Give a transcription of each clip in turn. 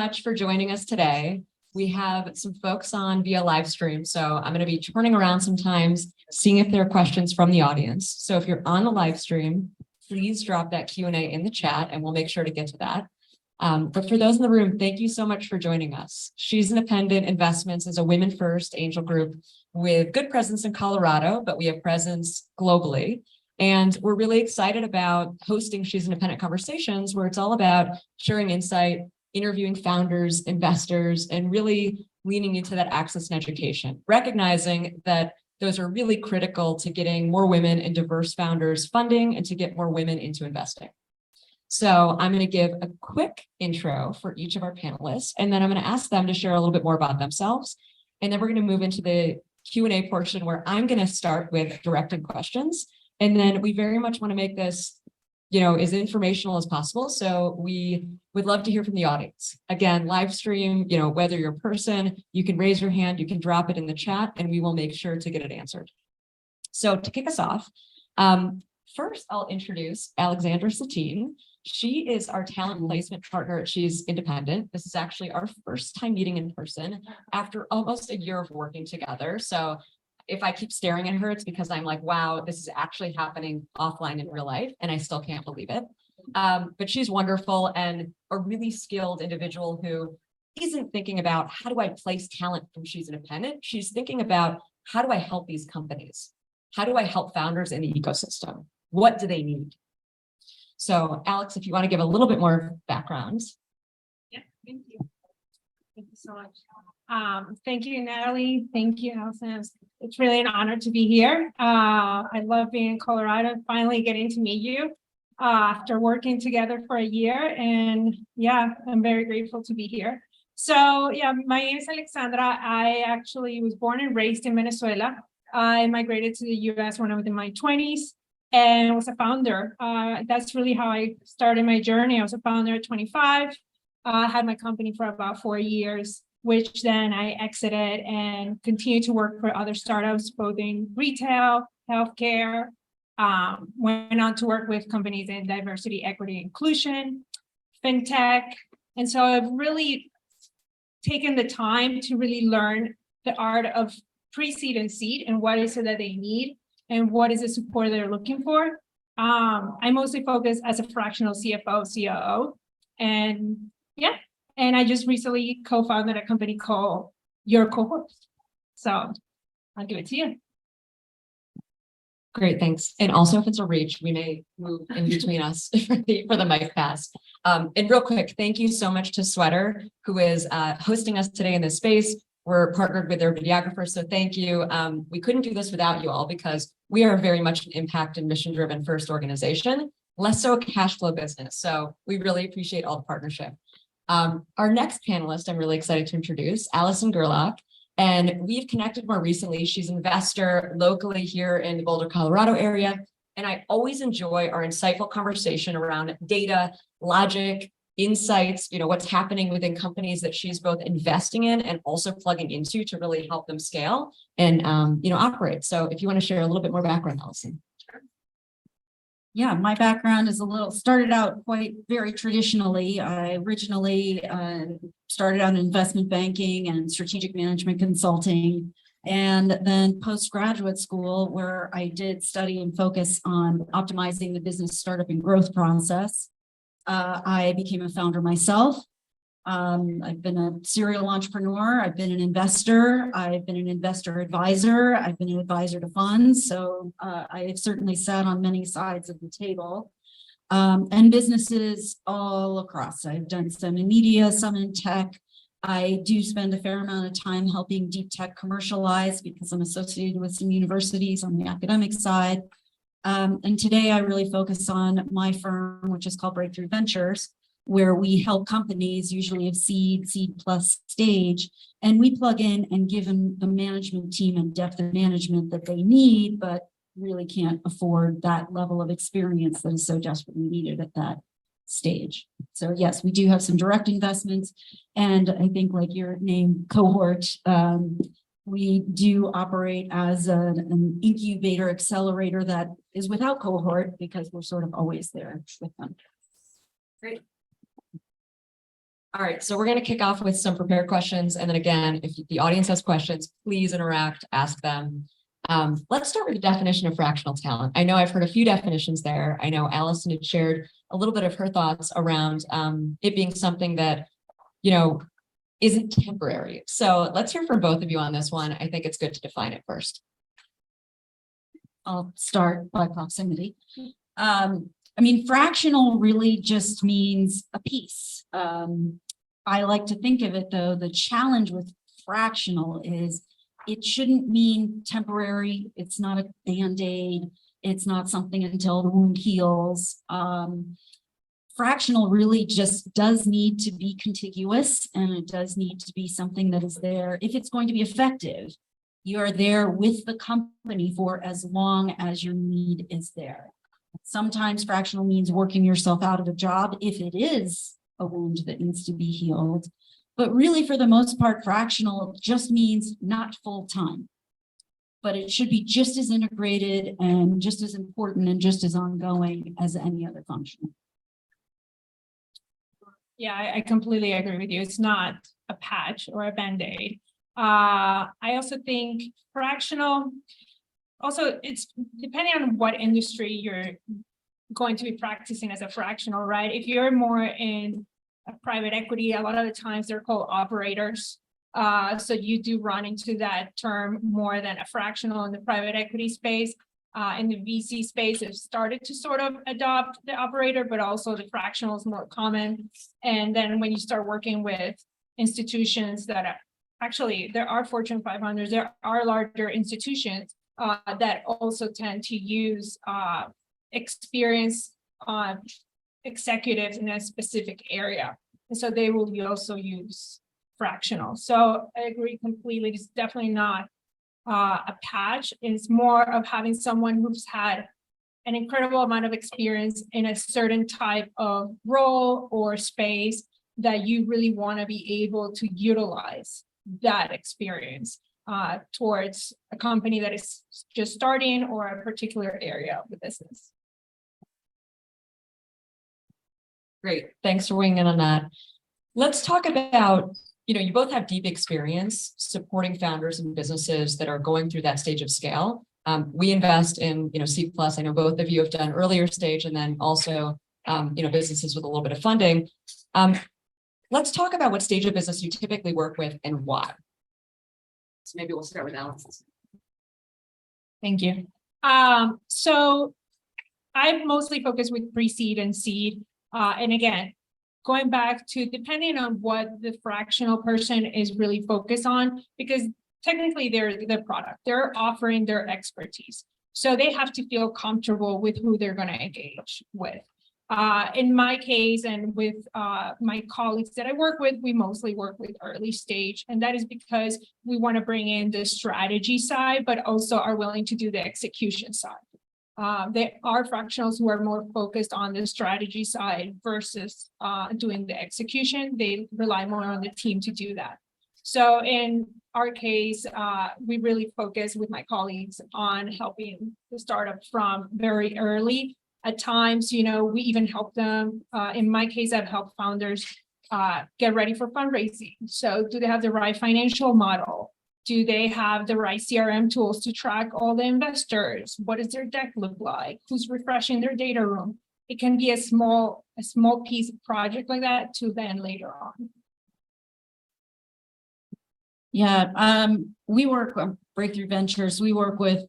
much for joining us today. We have some folks on via live stream, so I'm going to be turning around sometimes, seeing if there are questions from the audience. So if you're on the live stream, please drop that Q&A in the chat and we'll make sure to get to that. But for those in the room, thank you so much for joining us. She's Independent Investments is a women first angel group with good presence in Colorado, but we have presence globally. And we're really excited about hosting She's Independent Conversations, where it's all about sharing insight, interviewing founders, investors, and really leaning into that access and education, recognizing that those are really critical to getting more women and diverse founders funding and to get more women into investing. So I'm going to give a quick intro for each of our panelists, and then I'm going to ask them to share a little bit more about themselves. And then we're going to move into the Q&A portion where I'm going to start with directed questions. And then we very much want to make this, as informational as possible. So we would love to hear from the audience. Again, live stream, whether you're a person, you can raise your hand, you can drop it in the chat, and we will make sure to get it answered. So to kick us off, first I'll introduce Alexandra Satine. She is our talent placement partner at She's Independent. This is actually our first time meeting in person after almost a year of working together. So if I keep staring at her, it's because I'm like, wow, this is actually happening offline in real life, and I still can't believe it. But she's wonderful and a really skilled individual who isn't thinking about how do I place talent from She's Independent. She's thinking about how do I help these companies? How do I help founders in the ecosystem? What do they need? So Alex, if you want to give a little bit more background. Yeah, thank you. Thank you so much. Thank you, Natalie. Thank you, Allison. It's really an honor to be here. I love being in Colorado, finally getting to meet you after working together for a year. And yeah, I'm very grateful to be here. So yeah, my name is Alexandra. I actually was born and raised in Venezuela. I migrated to the US when I was in my 20s and was a founder. That's really how I started my journey. I was a founder at 25. I had my company for about 4 years, which then I exited and continued to work for other startups, both in retail, healthcare, went on to work with companies in diversity, equity, inclusion, fintech. And so I've really taken the time to really learn the art of pre-seed and seed and what is it that they need and what is the support they're looking for. I mostly focus as a fractional CFO, COO, and yeah. And I just recently co-founded a company called Your Cohort. So I'll give it to you. Great, thanks. And also, if it's a reach, we may move in between us for the mic pass. And real quick, thank you so much to Sweater, who is hosting us today in this space. We're partnered with their videographer, so thank you. We couldn't do this without you all because we are very much an impact and mission-driven first organization, less so a cash flow business. So we really appreciate all the partnership. Our next panelist, I'm really excited to introduce, Allison Gerlach, and we've connected more recently. She's an investor locally here in the Boulder, Colorado area, and I always enjoy our insightful conversation around data, logic, insights, what's happening within companies that she's both investing in and also plugging into to really help them scale and, operate. So if you want to share a little bit more background, Allison. Yeah, my background is started out quite very traditionally. I originally started out in investment banking and strategic management consulting, and then postgraduate school where I did study and focus on optimizing the business startup and growth process. I became a founder myself. I've been a serial entrepreneur. I've been an investor. I've been an investor advisor. I've been an advisor to funds. So I've certainly sat on many sides of the table and businesses all across. I've done some in media, some in tech. I do spend a fair amount of time helping deep tech commercialize because I'm associated with some universities on the academic side. And today I really focus on my firm, which is called Breakthrough Ventures, where we help companies, usually of seed plus stage, and we plug in and give them the management team and depth of management that they need, but really can't afford that level of experience that is so desperately needed at that stage. So yes, we do have some direct investments, and I think like your name, Cohort, we do operate as an incubator accelerator that is without Cohort because we're sort of always there with them. Great. All right, so we're going to kick off with some prepared questions. And then again, if the audience has questions, please interact, ask them. Let's start with the definition of fractional talent. I know I've heard a few definitions there. I know Allison had shared a little bit of her thoughts around it being something that, isn't temporary. So let's hear from both of you on this one. I think it's good to define it first. I'll start by proximity. Fractional really just means a piece. I like to think of it though, the challenge with fractional is it shouldn't mean temporary. It's not a Band-Aid. It's not something until the wound heals. Fractional really just does need to be contiguous, and it does need to be something that is there. If it's going to be effective, you are there with the company for as long as your need is there. Sometimes fractional means working yourself out of a job if it is a wound that needs to be healed. But really, for the most part, fractional just means not full time. But it should be just as integrated and just as important and just as ongoing as any other function. Yeah, I completely agree with you. It's not a patch or a Band-Aid. I also think fractional, also it's depending on what industry you're going to be practicing as a fractional, right? If you're more in a private equity, a lot of the times they're called operators. So you do run into that term more than a fractional in the private equity space. In the VC space, it started to sort of adopt the operator, but also the fractional is more common. And then when you start working with institutions that are actually, there are Fortune 500s, there are larger institutions that also tend to use experienced executives in a specific area. And so they will also use fractional. So I agree completely. It's definitely not a patch. It's more of having someone who's had an incredible amount of experience in a certain type of role or space that you really want to be able to utilize that experience towards a company that is just starting or a particular area of the business. Great. Thanks for weighing in on that. Let's talk about, you both have deep experience supporting founders and businesses that are going through that stage of scale. We invest in, C+. I know both of you have done earlier stage and then also, businesses with a little bit of funding. Let's talk about what stage of business you typically work with and why. So maybe we'll start with Allison. Thank you. So I mostly focus with pre-seed and seed. And again, going back to depending on what the fractional person is really focused on, because technically they're the product, they're offering their expertise. So they have to feel comfortable with who they're going to engage with. In my case and with my colleagues that I work with, we mostly work with early stage. And that is because we want to bring in the strategy side, but also are willing to do the execution side. There are fractionals who are more focused on the strategy side versus doing the execution. They rely more on the team to do that. So in our case, we really focus with my colleagues on helping the startup from very early. At times, we even help them. In my case, I've helped founders get ready for fundraising. So do they have the right financial model? Do they have the right CRM tools to track all the investors? What does their deck look like? Who's refreshing their data room? It can be a small piece of project like that to then later on. Yeah, we work on Breakthrough Ventures. We work with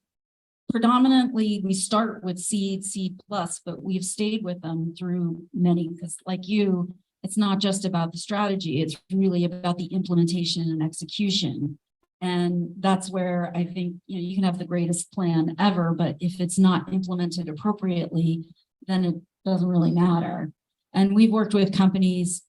predominantly, we start with seed plus, but we've stayed with them through many, because like you, it's not just about the strategy. It's really about the implementation and execution. And that's where I think, you can have the greatest plan ever, but if it's not implemented appropriately, then it doesn't really matter. And we've worked with companies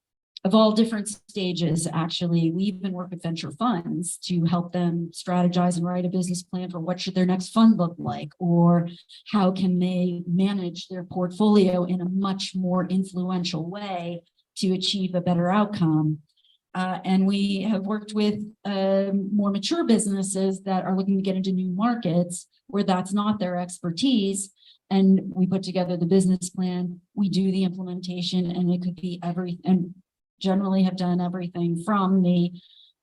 of all different stages. Actually, we even work with venture funds to help them strategize and write a business plan for what should their next fund look like, or how can they manage their portfolio in a much more influential way to achieve a better outcome. And we have worked with more mature businesses that are looking to get into new markets where that's not their expertise. And we put together the business plan, we do the implementation, and it could be everything. And generally have done everything from the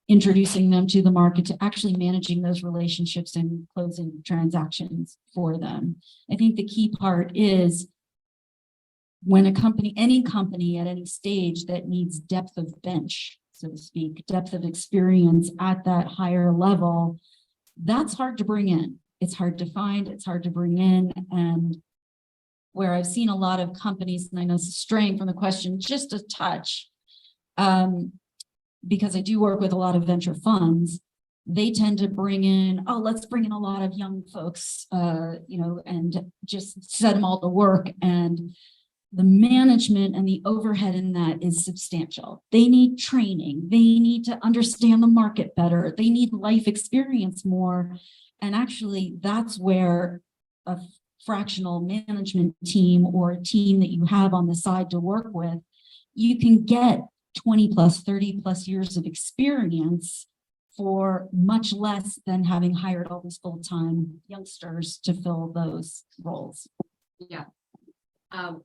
introducing them to the market to actually managing those relationships and closing transactions for them. I think the key part is when a company, any company at any stage that needs depth of bench, so to speak, depth of experience at that higher level, that's hard to bring in. It's hard to find, it's hard to bring in. And where I've seen a lot of companies, and I know it's straying from the question just a touch, because I do work with a lot of venture funds, they tend to bring in, oh, let's bring in a lot of young folks, and just set them all to work. And the management and the overhead in that is substantial. They need training. They need to understand the market better. They need life experience more. And actually, that's where a fractional management team or a team that you have on the side to work with, you can get 20 plus, 30 plus years of experience for much less than having hired all these full-time youngsters to fill those roles. Yeah.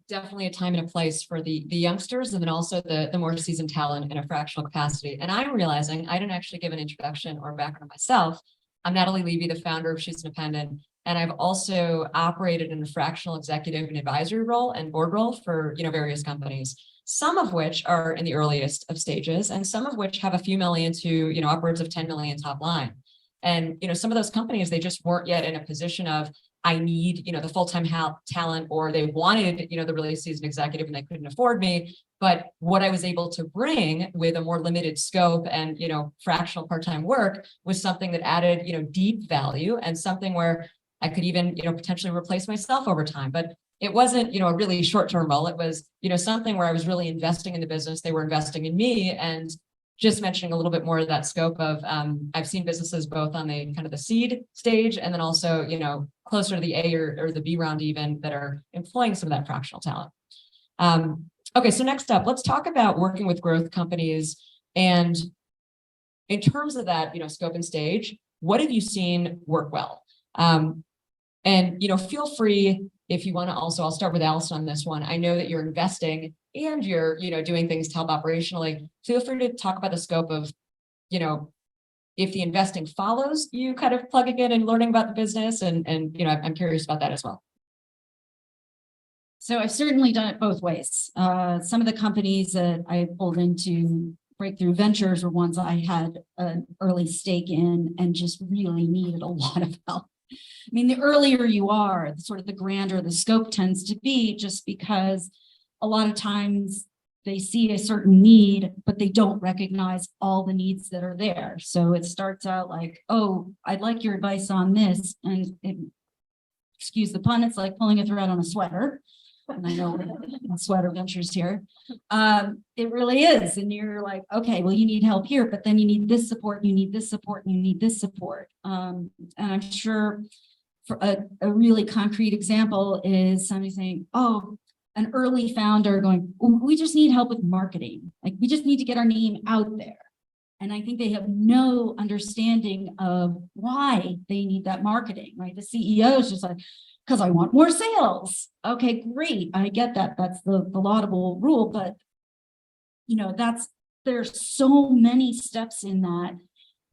Definitely a time and a place for the youngsters, and then also the more seasoned talent in a fractional capacity. And I'm realizing I didn't actually give an introduction or background myself. I'm Natalie Levy, the founder of She's Independent, and I've also operated in a fractional executive and advisory role and board role for various companies, some of which are in the earliest of stages, and some of which have a few million to upwards of 10 million top line. And some of those companies, they just weren't yet in a position of, I need, the full-time talent, or they wanted, the really seasoned executive and they couldn't afford me. But what I was able to bring with a more limited scope and, fractional part-time work was something that added, deep value, and something where I could even, potentially replace myself over time. But it wasn't, a really short-term role. It was, something where I was really investing in the business. They were investing in me. And just mentioning a little bit more of that scope of, I've seen businesses both on the kind of the seed stage, and then also, closer to the A or the B round even, that are employing some of that fractional talent. Okay, so next up, let's talk about working with growth companies. And in terms of that, scope and stage, what have you seen work well? And feel free if you want to also, I'll start with Allison on this one. I know that you're investing and you're, doing things to help operationally. Feel free to talk about the scope of, if the investing follows you kind of plugging in and learning about the business. And I'm curious about that as well. So I've certainly done it both ways. Some of the companies that I pulled into Breakthrough Ventures were ones I had an early stake in and just really needed a lot of help. I mean, the earlier you are, the grander the scope tends to be, just because a lot of times they see a certain need, but they don't recognize all the needs that are there. So it starts out like, oh, I'd like your advice on this. And excuse the pun, it's like pulling a thread on a sweater. And I know Sweater Ventures here. It really is. And you're like, okay, well, you need help here, but then you need this support, you need this support, and you need this support. And I'm sure for a really concrete example is somebody saying, oh, an early founder going, we just need help with marketing. Like, we just need to get our name out there. And I think they have no understanding of why they need that marketing, right? The CEO is just like, because I want more sales. Okay, great. I get that. That's the laudable rule, but there's so many steps in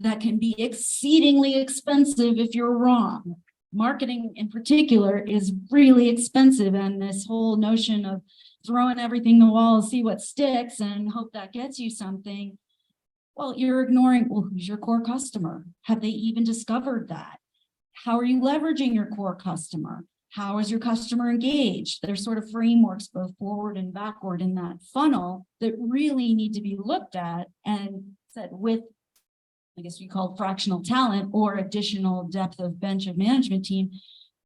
that can be exceedingly expensive if you're wrong. Marketing in particular is really expensive. And this whole notion of throwing everything the wall, see what sticks and hope that gets you something. Well, you're ignoring, well, who's your core customer? Have they even discovered that? How are you leveraging your core customer? How is your customer engaged? There's sort of frameworks both forward and backward in that funnel that really need to be looked at and said with, I guess you call it fractional talent or additional depth of bench of management team.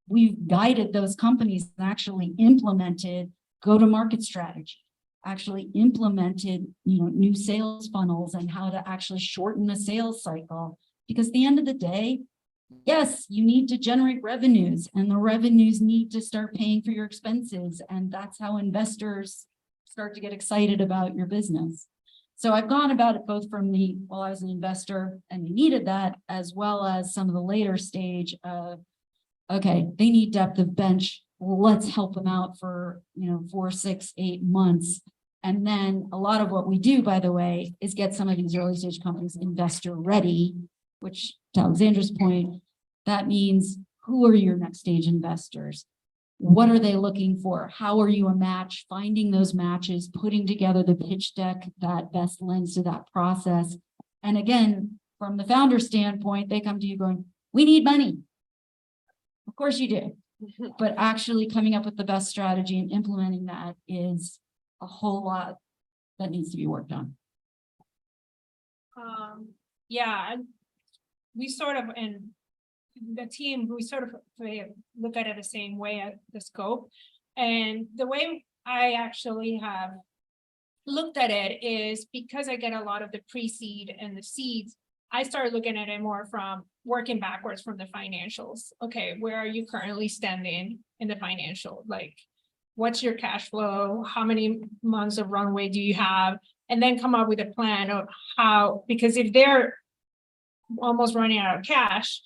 We've guided those companies and actually implemented go-to-market strategy, actually implemented, new sales funnels and how to actually shorten a sales cycle. Because at the end of the day, yes, you need to generate revenues, and the revenues need to start paying for your expenses. And that's how investors start to get excited about your business. So I've gone about it both from I was an investor and you needed that, as well as some of the later stage of, okay, they need depth of bench. Let's help them out for, 4, 6, 8 months And then a lot of what we do, by the way, is get some of these early stage companies investor ready, which to Alexandra's point, that means who are your next stage investors? What are they looking for? How are you a match? Finding those matches, putting together the pitch deck that best lends to that process. And again, from the founder standpoint, they come to you going, we need money. Of course you do. But actually coming up with the best strategy and implementing that is a whole lot that needs to be worked on. Yeah, we sort of, and the team, we sort of look at it the same way at the scope. And the way I actually have looked at it is because I get a lot of the pre-seed and the seeds, I started looking at it more from working backwards from the financials. Okay, where are you currently standing in the financial? Like, what's your cash flow? How many months of runway do you have? And then come up with a plan of how, because if they're almost running out of cash,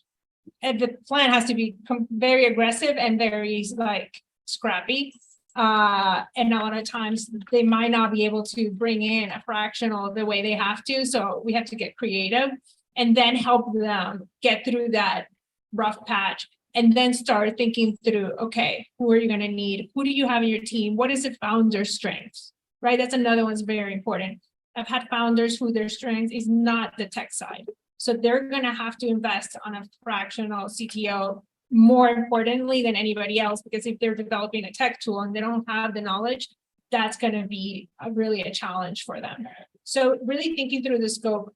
and the plan has to be very aggressive and very like scrappy. And a lot of times they might not be able to bring in a fractional the way they have to. So we have to get creative and then help them get through that rough patch and then start thinking through, okay, who are you going to need? Who do you have in your team? What is the founder's strengths, right? That's another one's very important. I've had founders who their strength is not the tech side. So they're going to have to invest on a fractional CTO more importantly than anybody else, because if they're developing a tech tool and they don't have the knowledge, that's going to be really a challenge for them. So really thinking through the scope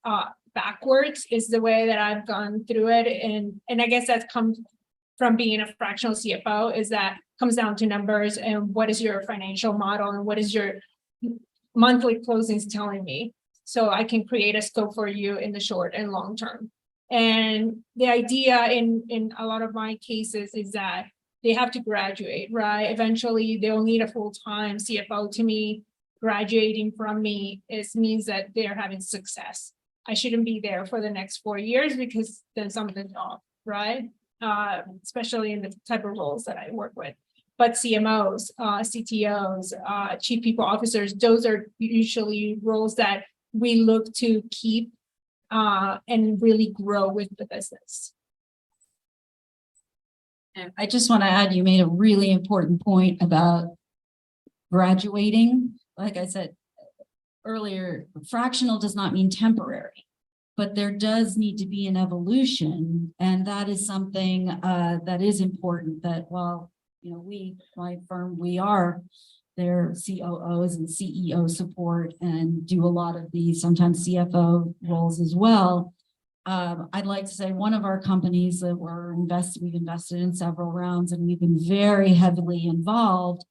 backwards is the way that I've gone through it. And I guess that comes from being a fractional CFO, is that comes down to numbers and what is your financial model and what is your monthly closings telling me, so I can create a scope for you in the short and long term. And the idea in a lot of my cases is that they have to graduate, right? Eventually they'll need a full-time CFO. To me, graduating from me means that they're having success. I shouldn't be there for the next 4 years because then something's off, right? Especially in the type of roles that I work with. But CMOs, CTOs, chief people officers, those are usually roles that we look to keep and really grow with the business. And I just want to add, you made a really important point about graduating. Like I said earlier, fractional does not mean temporary, but there does need to be an evolution. And that is something that is important, that while, you know, my firm, we are their COOs and CEO support and do a lot of the sometimes CFO roles as well. I'd like to say one of our companies that we've invested in several rounds and we've been very heavily involved.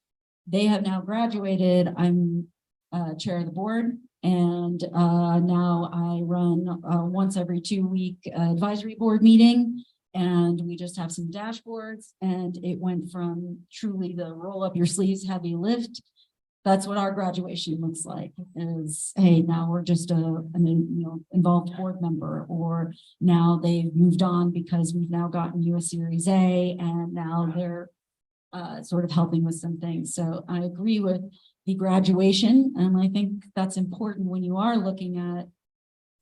They have now graduated. I'm chair of the board, and now I run once every 2-week advisory board meeting. And we just have some dashboards, and it went from truly the roll up your sleeves heavy lift. That's what our graduation looks like, is, hey, now we're just an involved board member, or now they've moved on because we've now gotten you a Series A and now they're sort of helping with some things. So I agree with the graduation, and I think that's important when you are looking at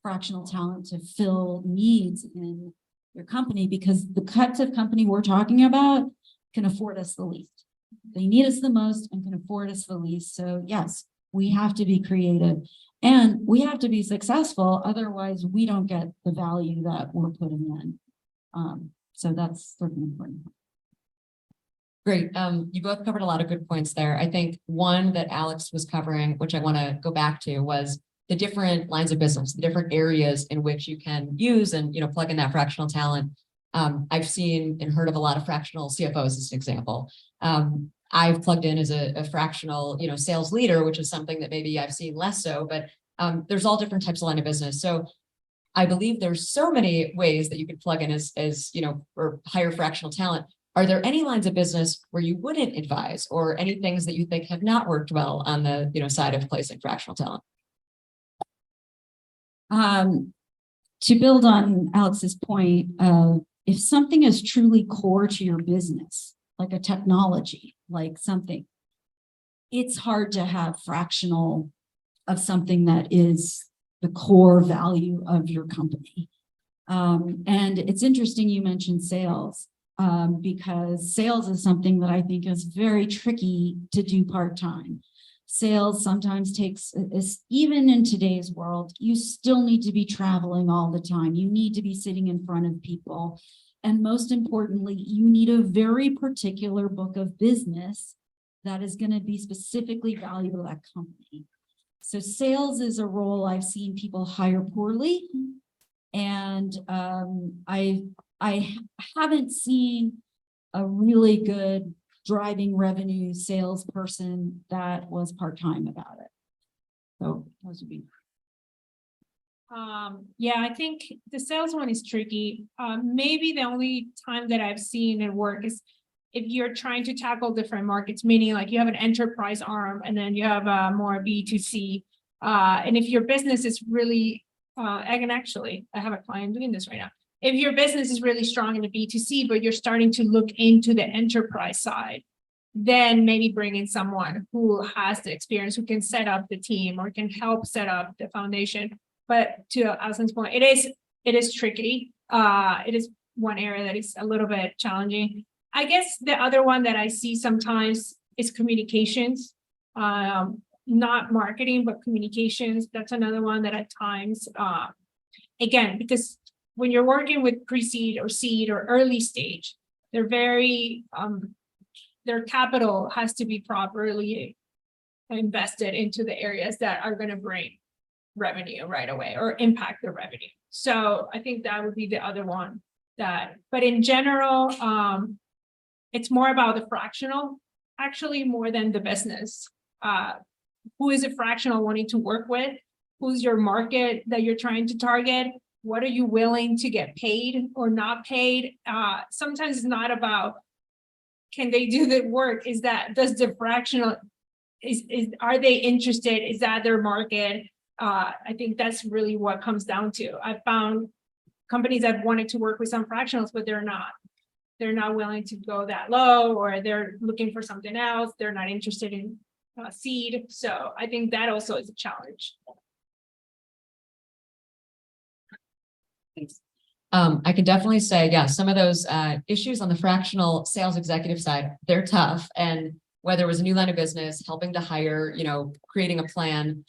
fractional talent to fill needs in your company, because the types of company we're talking about can afford us the least. They need us the most and can afford us the least. So yes, we have to be creative and we have to be successful. Otherwise, we don't get the value that we're putting in. So that's certainly important. Great. You both covered a lot of good points there. I think one that Alex was covering, which I want to go back to, was the different lines of business, the different areas in which you can use and, you know, plug in that fractional talent. I've seen and heard of a lot of fractional CFOs as an example. I've plugged in as a fractional, you know, sales leader, which is something that maybe I've seen less so, but there's all different types of line of business. So I believe there's so many ways that you could plug in as you know, or hire fractional talent. Are there any lines of business where you wouldn't advise, or any things that you think have not worked well on the, you know, side of placing fractional talent? To build on Alex's point, if something is truly core to your business, like a technology, like something, it's hard to have fractional of something that is the core value of your company. And it's interesting you mentioned sales, because sales is something that I think is very tricky to do part-time. Sales sometimes takes, even in today's world, you still need to be traveling all the time. You need to be sitting in front of people. And most importantly, you need a very particular book of business that is going to be specifically valuable to that company. So sales is a role I've seen people hire poorly. And I haven't seen a really good driving revenue salesperson that was part-time about it. So those would be. Yeah, I think the sales one is tricky. Maybe the only time that I've seen it work is if you're trying to tackle different markets, meaning like you have an enterprise arm and then you have more B2C. And if your business is really, I have a client doing this right now. If your business is really strong in the B2C, but you're starting to look into the enterprise side, then maybe bring in someone who has the experience, who can set up the team or can help set up the foundation. But to Allison's point, it is tricky. It is one area that is a little bit challenging. I guess the other one that I see sometimes is communications, not marketing, but communications. That's another one that at times, again, because when you're working with pre-seed or seed or early stage, they're very, their capital has to be properly invested into the areas that are going to bring revenue right away or impact the revenue. So I think that would be the other one but in general, it's more about the fractional, actually more than the business. Who is a fractional wanting to work with? Who's your market that you're trying to target? What are you willing to get paid or not paid? Sometimes it's not about, can they do the work? Does the fractional, are they interested? Is that their market? I think that's really what comes down to. I found companies that wanted to work with some fractionals, but they're not willing to go that low, or they're looking for something else. They're not interested in seed. So I think that also is a challenge. Thanks. I can definitely say, yeah, some of those issues on the fractional sales executive side, they're tough. And whether it was a new line of business, helping to hire, creating a plan,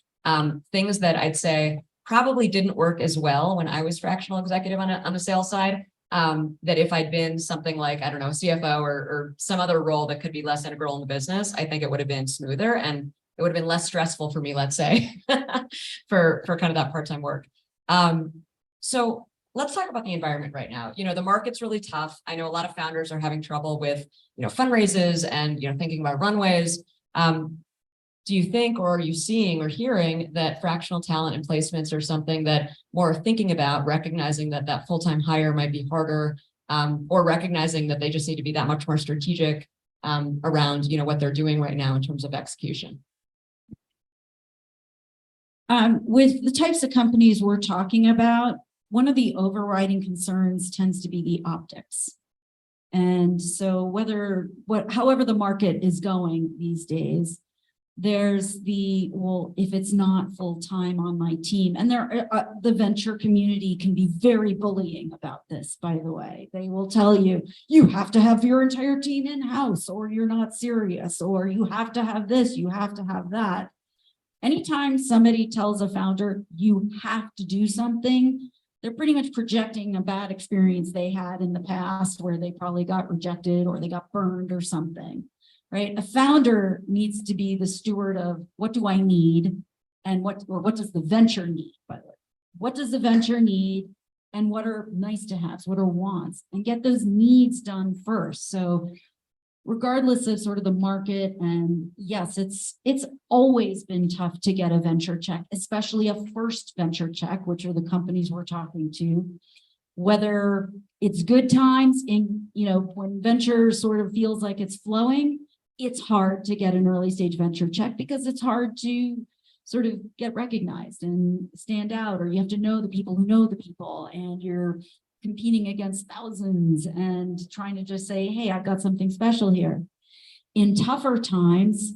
things that I'd say probably didn't work as well when I was fractional executive on the sales side, that if I'd been something like, I don't know, CFO or some other role that could be less integral in the business, I think it would have been smoother and it would have been less stressful for me, let's say, for kind of that part-time work. So let's talk about the environment right now. The market's really tough. I know a lot of founders are having trouble with, fundraises and, thinking about runways. Do you think, or are you seeing or hearing that fractional talent and placements are something that more thinking about, recognizing that full-time hire might be harder, or recognizing that they just need to be that much more strategic around, what they're doing right now in terms of execution? With the types of companies we're talking about, one of the overriding concerns tends to be the optics. And so however the market is going these days, there's if it's not full-time on my team, and the venture community can be very bullying about this, by the way. They will tell you, you have to have your entire team in-house, or you're not serious, or you have to have this, you have to have that. Anytime somebody tells a founder, you have to do something, they're pretty much projecting a bad experience they had in the past where they probably got rejected or they got burned or something. Right? A founder needs to be the steward of what do I need and what does the venture need, by the way? What does the venture need and what are nice to haves, what are wants, and get those needs done first. So regardless of sort of the market, and yes, it's always been tough to get a venture check, especially a first venture check, which are the companies we're talking to. Whether it's good times when venture sort of feels like it's flowing, it's hard to get an early stage venture check because it's hard to sort of get recognized and stand out, or you have to know the people who know the people, and you're competing against thousands and trying to just say, hey, I've got something special here. In tougher times,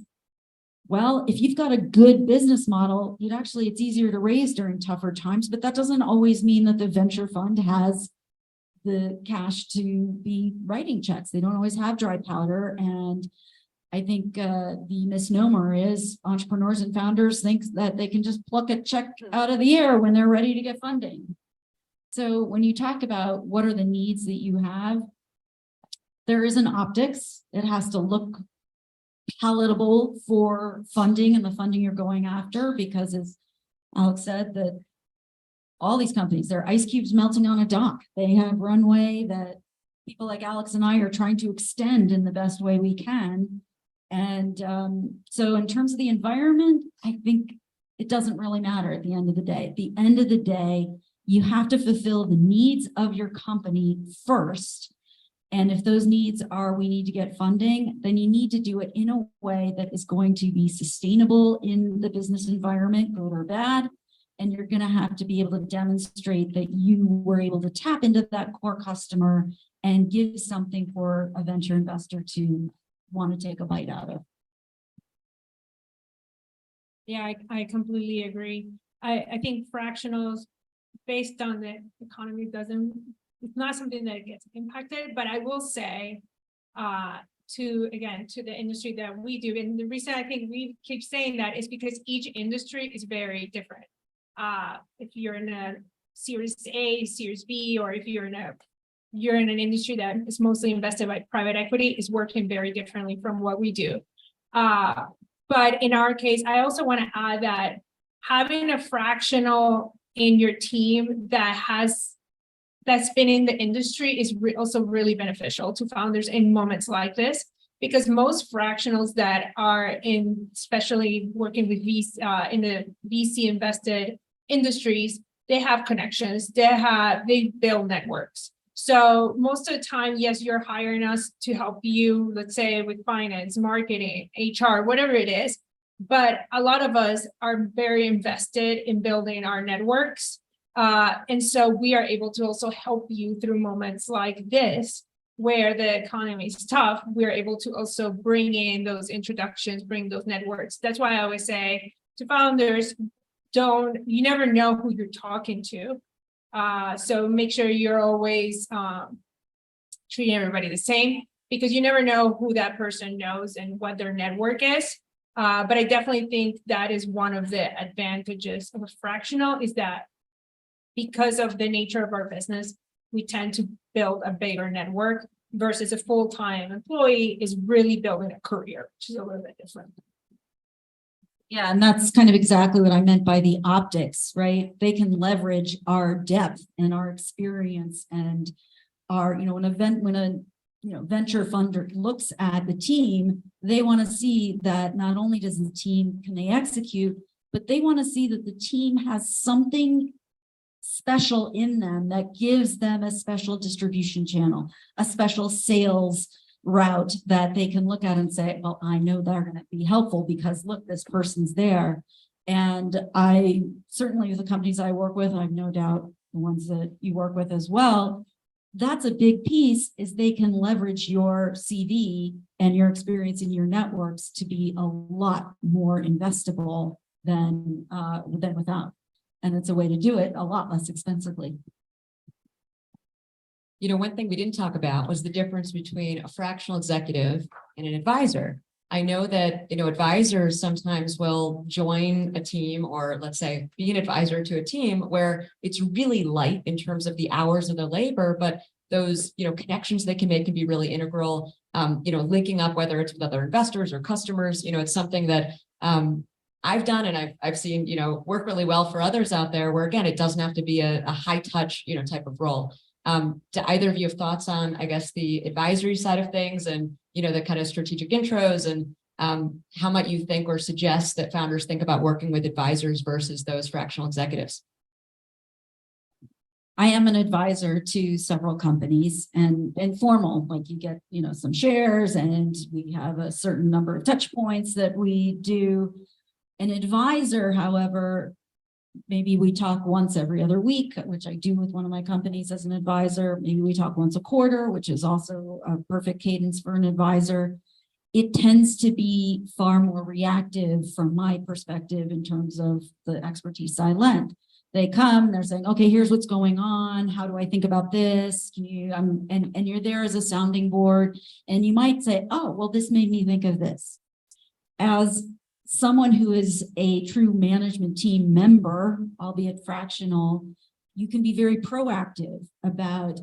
Well, if you've got a good business model, it's easier to raise during tougher times, but that doesn't always mean that the venture fund has the cash to be writing checks. They don't always have dry powder. And I think the misnomer is entrepreneurs and founders think that they can just pluck a check out of the air when they're ready to get funding. So when you talk about what are the needs that you have, there is an optics. It has to look palatable for funding and the funding you're going after, because as Alex said, that all these companies, they're ice cubes melting on a dock. They have runway that people like Alex and I are trying to extend in the best way we can. And so in terms of the environment, I think it doesn't really matter at the end of the day. At the end of the day, you have to fulfill the needs of your company first. And if those needs are, we need to get funding, then you need to do it in a way that is going to be sustainable in the business environment, good or bad. And you're going to have to be able to demonstrate that you were able to tap into that core customer and give something for a venture investor to want to take a bite out of. Yeah, I completely agree. I think fractionals based on the economy it's not something that gets impacted, but I will say to the industry that we do, and the reason I think we keep saying that is because each industry is very different. If you're in a Series A, Series B, or if you're in an industry that is mostly invested by private equity, is working very differently from what we do. But in our case, I also want to add that having a fractional in your team that's been in the industry is also really beneficial to founders in moments like this, because most fractionals that are especially working with in the VC invested industries, they have connections, they build networks. So most of the time, yes, you're hiring us to help you, let's say with finance, marketing, HR, whatever it is. But a lot of us are very invested in building our networks. And so we are able to also help you through moments like this, where the economy is tough. We're able to also bring in those introductions, bring those networks. That's why I always say to founders, you never know who you're talking to. So make sure you're always treating everybody the same, because you never know who that person knows and what their network is. But I definitely think that is one of the advantages of a fractional, is that because of the nature of our business, we tend to build a bigger network versus a full-time employee is really building a career, which is a little bit different. Yeah, and that's kind of exactly what I meant by the optics, right? They can leverage our depth and our experience and our, when a venture funder looks at the team, they want to see that not only does the team, can they execute, but they want to see that the team has something special in them that gives them a special distribution channel, a special sales route that they can look at and say, well, I know they're going to be helpful because look, this person's there. And I certainly, with the companies I work with, I've no doubt the ones that you work with as well, that's a big piece, is they can leverage your CV and your experience in your networks to be a lot more investable than without. And it's a way to do it a lot less expensively. One thing we didn't talk about was the difference between a fractional executive and an advisor. I know that, advisors sometimes will join a team, or let's say be an advisor to a team where it's really light in terms of the hours of the labor, but those, connections they can make can be really integral, linking up, whether it's with other investors or customers, it's something that, I've done, and I've seen, work really well for others out there, where again, it doesn't have to be a high touch, type of role. Do either of you have thoughts on, I guess, the advisory side of things and, the kind of strategic intros, and how might you think or suggest that founders think about working with advisors versus those fractional executives? I am an advisor to several companies, and informal, like you get, some shares, and we have a certain number of touch points that we do. An advisor, however, maybe we talk once every other week, which I do with one of my companies as an advisor. Maybe we talk once a quarter, which is also a perfect cadence for an advisor. it tends to be far more reactive from my perspective in terms of the expertise I lend. They come, they're saying, okay, here's what's going on. How do I think about this? Can you, and you're there as a sounding board, and you might say, oh, well, this made me think of this. As someone who is a true management team member, albeit fractional, you can be very proactive about,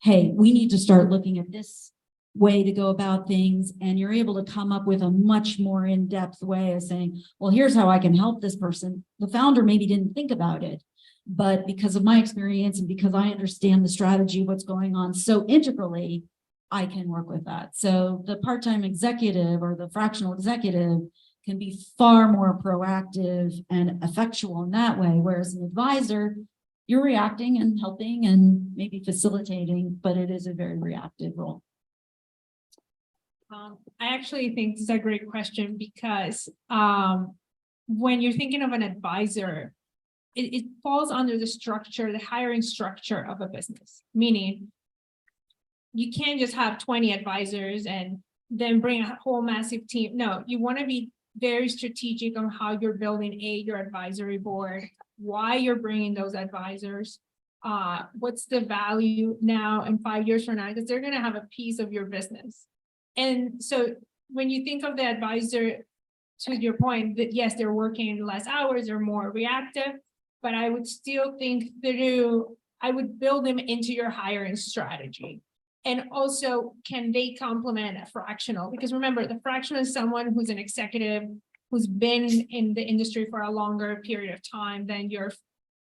hey, we need to start looking at this way to go about things. And you're able to come up with a much more in-depth way of saying, well, here's how I can help this person. The founder maybe didn't think about it, but because of my experience and because I understand the strategy, what's going on so integrally, I can work with that. So the part-time executive or the fractional executive can be far more proactive and effectual in that way. Whereas an advisor, you're reacting and helping and maybe facilitating, but it is a very reactive role. I actually think this is a great question because when you're thinking of an advisor, it falls under the structure, the hiring structure of a business, meaning you can't just have 20 advisors and then bring a whole massive team. No, you want to be very strategic on how you're building your advisory board, why you're bringing those advisors, what's the value now and 5 years from now, because they're going to have a piece of your business. And so when you think of the advisor, to your point, that yes, they're working less hours or more reactive, but I would still think I would build them into your hiring strategy. And also, can they complement a fractional? Because remember, the fractional is someone who's an executive who's been in the industry for a longer period of time than your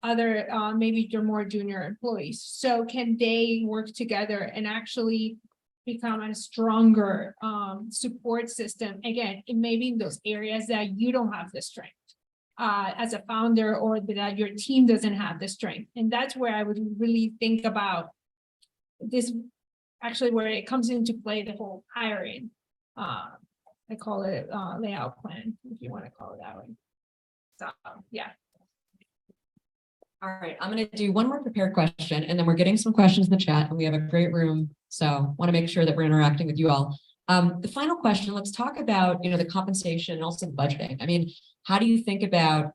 other, maybe your more junior employees. So can they work together and actually become a stronger support system? Again, it may be in those areas that you don't have the strength as a founder, or that your team doesn't have the strength. And that's where I would really think about this, actually where it comes into play, the whole hiring. I call it layout plan, if you want to call it that way. So yeah. All right, I'm going to do one more prepared question, and then we're getting some questions in the chat, and we have a great room. So want to make sure that we're interacting with you all. The final question, let's talk about, the compensation and also the budgeting. I mean, how do you think about,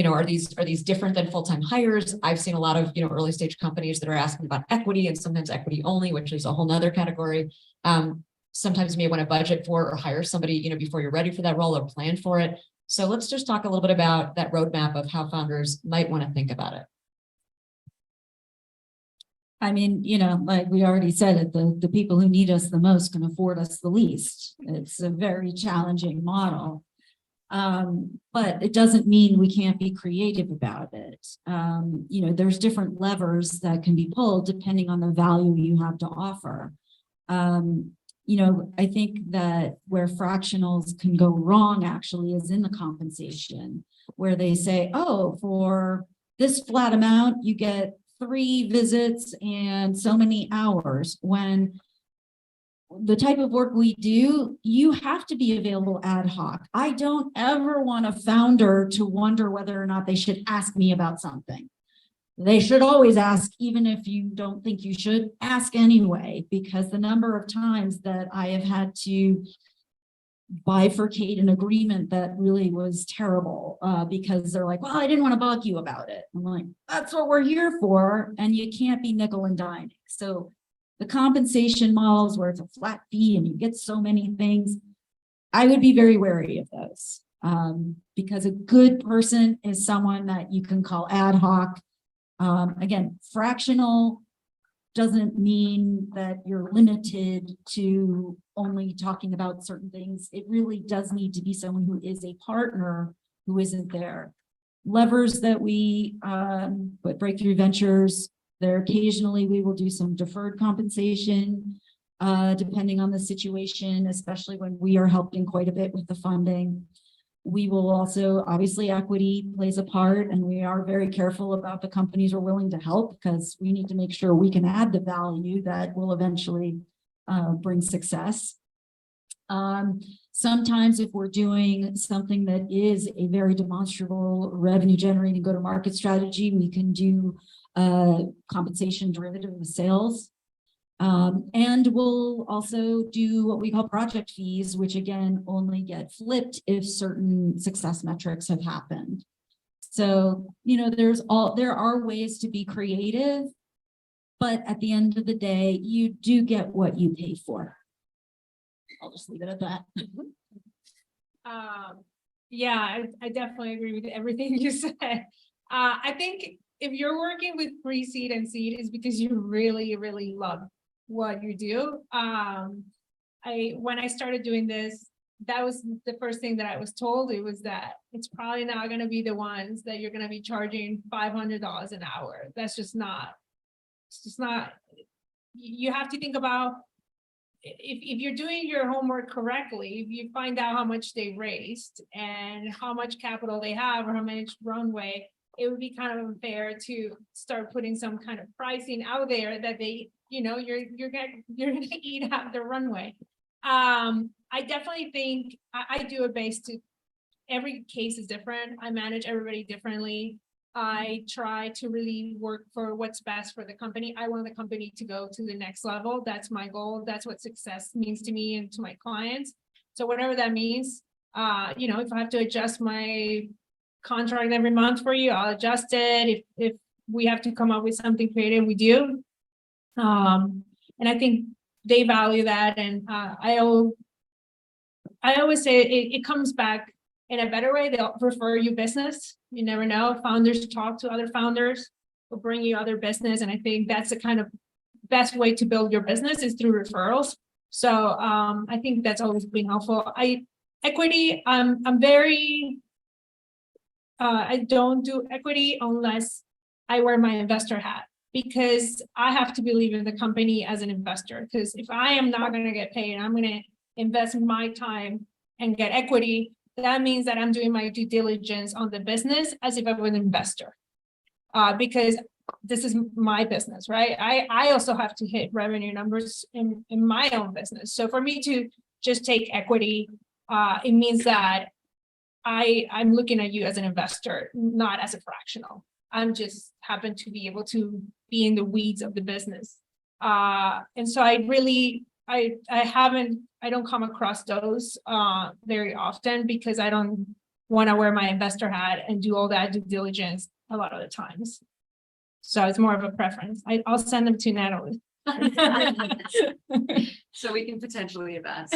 are these different than full-time hires? I've seen a lot of, early stage companies that are asking about equity, and sometimes equity only, which is a whole nother category. Sometimes you may want to budget for or hire somebody, before you're ready for that role or plan for it. So let's just talk a little bit about that roadmap of how founders might want to think about it. I mean, like we already said it, the people who need us the most can afford us the least. It's a very challenging model. But it doesn't mean we can't be creative about it. There's different levers that can be pulled depending on the value you have to offer. I think that where fractionals can go wrong actually is in the compensation, where they say, oh, for this flat amount, you get 3 visits and so many hours, when the type of work we do, you have to be available ad hoc. I don't ever want a founder to wonder whether or not they should ask me about something. They should always ask, even if you don't think you should, ask anyway, because the number of times that I have had to bifurcate an agreement that really was terrible because they're like, well, I didn't want to bug you about it. I'm like, that's what we're here for. And you can't be nickel and diming. So the compensation models where it's a flat fee and you get so many things, I would be very wary of those because a good person is someone that you can call ad hoc. Again, fractional doesn't mean that you're limited to only talking about certain things. It really does need to be someone who is a partner who isn't there. Levers that we with Breakthrough Ventures, there occasionally we will do some deferred compensation depending on the situation, especially when we are helping quite a bit with the funding. We will also, obviously, equity plays a part, and we are very careful about the companies we're willing to help because we need to make sure we can add the value that will eventually bring success. Sometimes if we're doing something that is a very demonstrable revenue generating go-to-market strategy, we can do compensation derivative of sales. And we'll also do what we call project fees, which again only get flipped if certain success metrics have happened. So, you know, there are ways to be creative, but at the end of the day, you do get what you pay for. I'll just leave it at that. Yeah, I definitely agree with everything you said. I think if you're working with pre-seed and seed, is because you really, really love what you do. When I started doing this, that was the first thing that I was told. It was that it's probably not going to be the ones that you're going to be charging $500 an hour. That's just not. It's just not. You have to think about if you're doing your homework correctly, if you find out how much they raised and how much capital they have or how much runway, it would be kind of unfair to start putting some kind of pricing out there that they, you know, you're gonna eat out the runway. I definitely think I do it based to every case is different. I manage everybody differently. I try to really work for what's best for the company. I want the company to go to the next level. That's my goal. That's what success means to me and to my clients. So whatever that means, you know, if I have to adjust my contract every month for you, I'll adjust it. If we have to come up with something creative, we do. And I think they value that. And I always say it comes back in a better way. They'll refer you business. You never know. Founders talk to other founders, will bring you other business. And I think that's the kind of best way to build your business is through referrals. So I think that's always been helpful. Equity, I'm very, I don't do equity unless I wear my investor hat, because I have to believe in the company as an investor. Because if I am not going to get paid, I'm going to invest my time and get equity. That means that I'm doing my due diligence on the business as if I were an investor, because this is my business, right? I also have to hit revenue numbers in my own business. So for me to just take equity, it means that I'm looking at you as an investor, not as a fractional. I'm just happen to be able to be in the weeds of the business. And so I don't come across those very often, because I don't want to wear my investor hat and do all that due diligence a lot of the times. So it's more of a preference. I'll send them to Natalie. So we can potentially advance.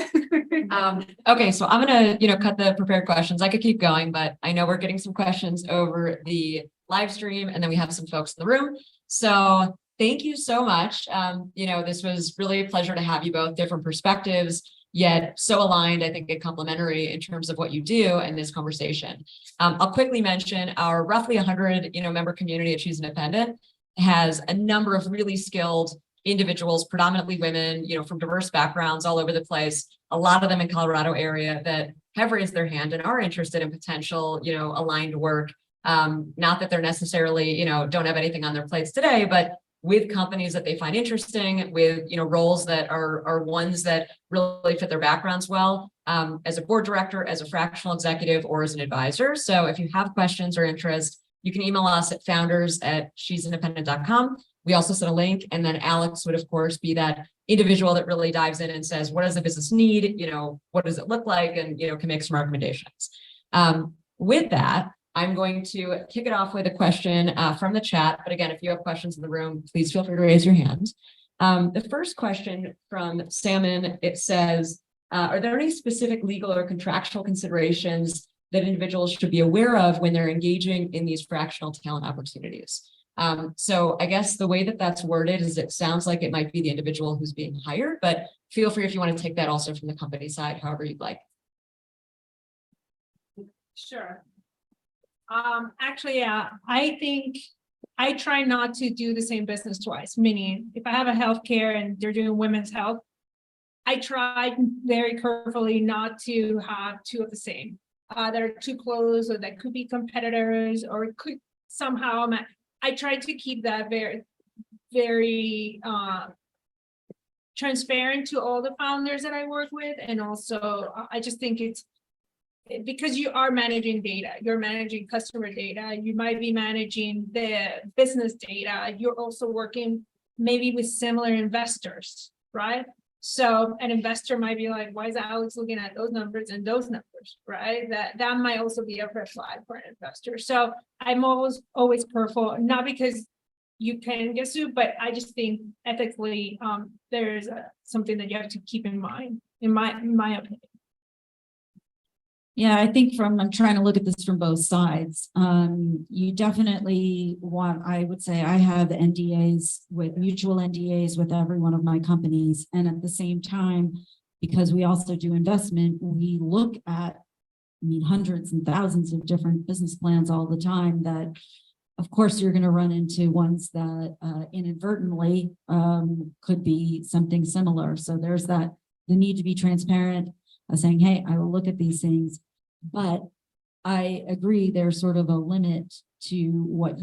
Okay, so I'm gonna, cut the prepared questions. I could keep going, but I know we're getting some questions over the live stream, and then we have some folks in the room. So thank you so much. This was really a pleasure to have you both, different perspectives, yet so aligned, I think, and complementary in terms of what you do in this conversation. I'll quickly mention our roughly 100, member community at Choose Independent has a number of really skilled individuals, predominantly women, from diverse backgrounds all over the place, a lot of them in Colorado area, that have raised their hand and are interested in potential, aligned work. Not that they're necessarily, don't have anything on their plates today, but with companies that they find interesting, with, roles that are ones that really fit their backgrounds well, as a board director, as a fractional executive, or as an advisor. So if you have questions or interest, you can email us at founders@chooseindependent.com. We also sent a link, and then Alex would, of course, be that individual that really dives in and says, what does the business need? What does it look like? And, can make some recommendations. With that, I'm going to kick it off with a question from the chat. But again, if you have questions in the room, please feel free to raise your hand. The first question from Salmon, it says, are there any specific legal or contractual considerations that individuals should be aware of when they're engaging in these fractional talent opportunities? So I guess the way that that's worded is it sounds like it might be the individual who's being hired, but feel free if you want to take that also from the company side, however you'd like. Sure. Actually, I think I try not to do the same business twice. Meaning, if I have a healthcare and they're doing women's health, I try very carefully not to have two of the same. That are too close, or that could be competitors, or it could somehow. I try to keep that very, very transparent to all the founders that I work with, and also I just think it's because you are managing data, you're managing customer data, you might be managing the business data, you're also working maybe with similar investors, right? So an investor might be like, why is Alex looking at those numbers and those numbers, right? That might also be a red flag for an investor. So I'm always careful, not because you can get sued, but I just think ethically, there's something that you have to keep in mind, in my opinion. Yeah, I think I'm trying to look at this from both sides. You definitely want, I would say I have mutual NDAs with every one of my companies. And at the same time, because we also do investment, we look at, hundreds and thousands of different business plans all the time that, of course, you're going to run into ones that inadvertently could be something similar. So there's the need to be transparent, saying, hey, I will look at these things. But I agree there's sort of a limit to what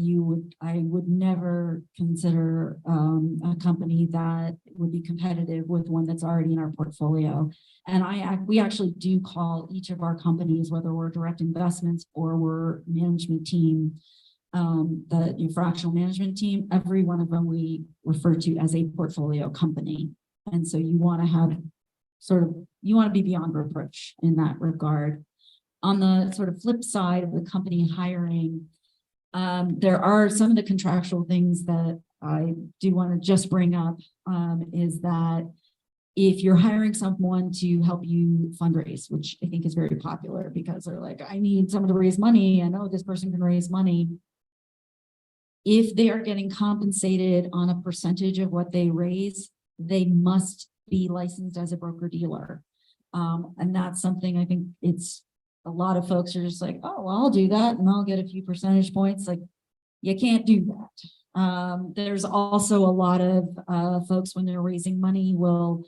I would never consider a company that would be competitive with one that's already in our portfolio. And we actually do call each of our companies, whether we're direct investments or we're management team, the fractional management team, every one of them we refer to as a portfolio company. And so you want to have you want to be beyond reproach in that regard. On the sort of flip side of the company hiring, there are some of the contractual things that I do want to just bring up, is that if you're hiring someone to help you fundraise, which I think is very popular because they're like, I need someone to raise money. I know this person can raise money. If they are getting compensated on a percentage of what they raise, they must be licensed as a broker dealer. And that's something I think a lot of folks are just like, oh, well, I'll do that and I'll get a few percentage points. Like, you can't do that. There's also a lot of folks when they're raising money will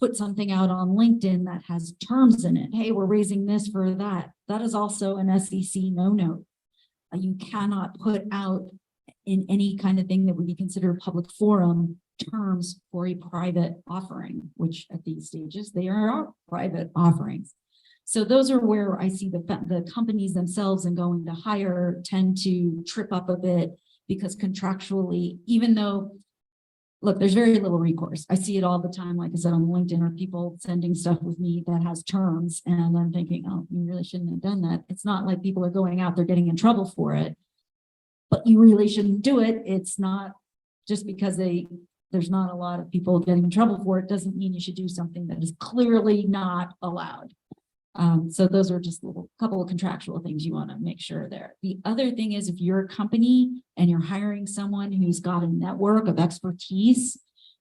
put something out on LinkedIn that has terms in it. Hey, we're raising this for that. That is also an SEC no-no. You cannot put out in any kind of thing that would be considered public forum terms for a private offering, which at these stages, they are private offerings. So those are where I see the companies themselves and going to hire tend to trip up a bit because contractually, even though, look, there's very little recourse. I see it all the time, like I said, on LinkedIn, or people sending stuff with me that has terms. And I'm thinking, oh, you really shouldn't have done that. It's not like people are going out there getting in trouble for it, but you really shouldn't do it. It's not just because there's not a lot of people getting in trouble for it doesn't mean you should do something that is clearly not allowed. So those are just a couple of contractual things you want to make sure there. The other thing is, if you're a company and you're hiring someone who's got a network of expertise,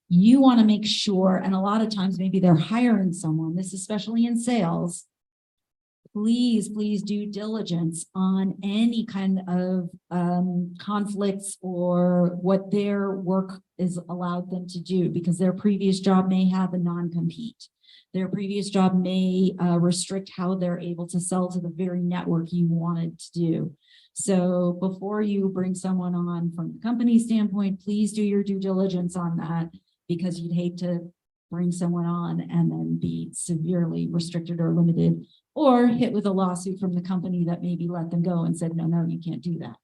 you want to make sure, and a lot of times maybe they're hiring someone, this is especially in sales, please do diligence on any kind of conflicts or what their work is allowed them to do, because their previous job may have a non-compete. Their previous job may restrict how they're able to sell to the very network you wanted to do. So before you bring someone on from the company standpoint, please do your due diligence on that, because you'd hate to bring someone on and then be severely restricted or limited, or hit with a lawsuit from the company that maybe let them go and said, no, you can't do that.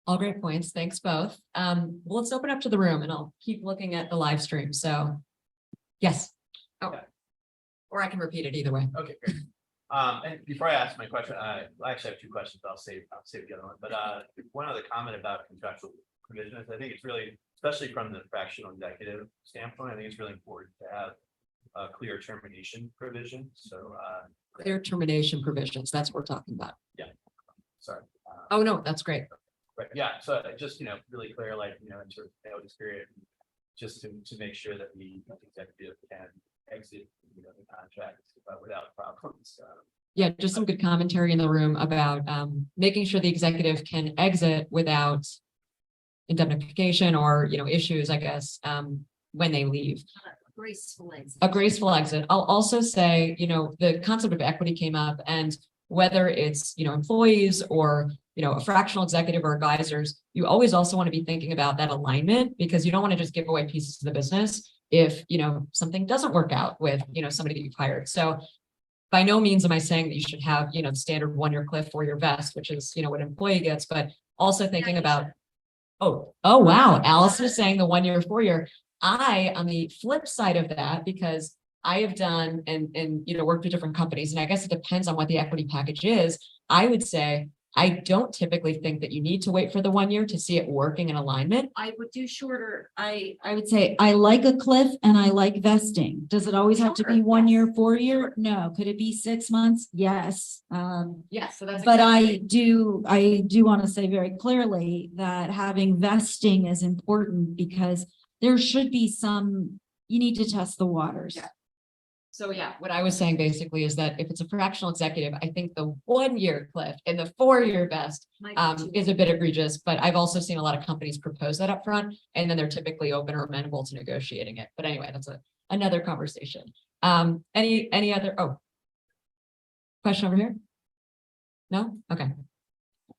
All great points. Thanks both. Well, let's open up to the room and I'll keep looking at the live stream. So yes. Oh, yeah. Or I can repeat it either way. Okay, great. And before I ask my question, I actually have two questions. I'll save the other one. But one other comment about contractual provisions. I think it's really, especially from the fractional executive standpoint, I think it's really important to have a clear termination provision. So Clear termination provisions. That's what we're talking about. Yeah. Sorry. Oh no, that's great. Right. Yeah. So just really clear, like in sort of notice period, just to make sure that the executive can exit the contract without problems. Yeah, just some good commentary in the room about making sure the executive can exit without indemnification or issues, I guess, when they leave. Graceful exit. A graceful exit. I'll also say, the concept of equity came up, and whether it's employees or a fractional executive or advisors, you always also want to be thinking about that alignment, because you don't want to just give away pieces of the business if something doesn't work out with somebody that you've hired. So by no means am I saying that you should have the standard 1-year cliff or your vest, which is what an employee gets, but also thinking about Oh, wow. Allison is saying the 1 year, 4 year. On the flip side of that, because I have done and worked with different companies, and I guess it depends on what the equity package is. I would say, I don't typically think that you need to wait for the 1 year to see it working in alignment. I would do shorter. I would say I like a cliff and I like vesting. Does it always have to be 1 year, 4 year? No. Could it be 6 months? Yes. Yeah, so that's. But I do want to say very clearly that having vesting is important because there should be you need to test the waters. Yeah. So yeah, what I was saying basically is that if it's a fractional executive, I think the 1 year cliff and the 4 year vest is a bit egregious, but I've also seen a lot of companies propose that up front, and then they're typically open or amenable to negotiating it. But anyway, that's another conversation. Any other, question over here? No? Okay.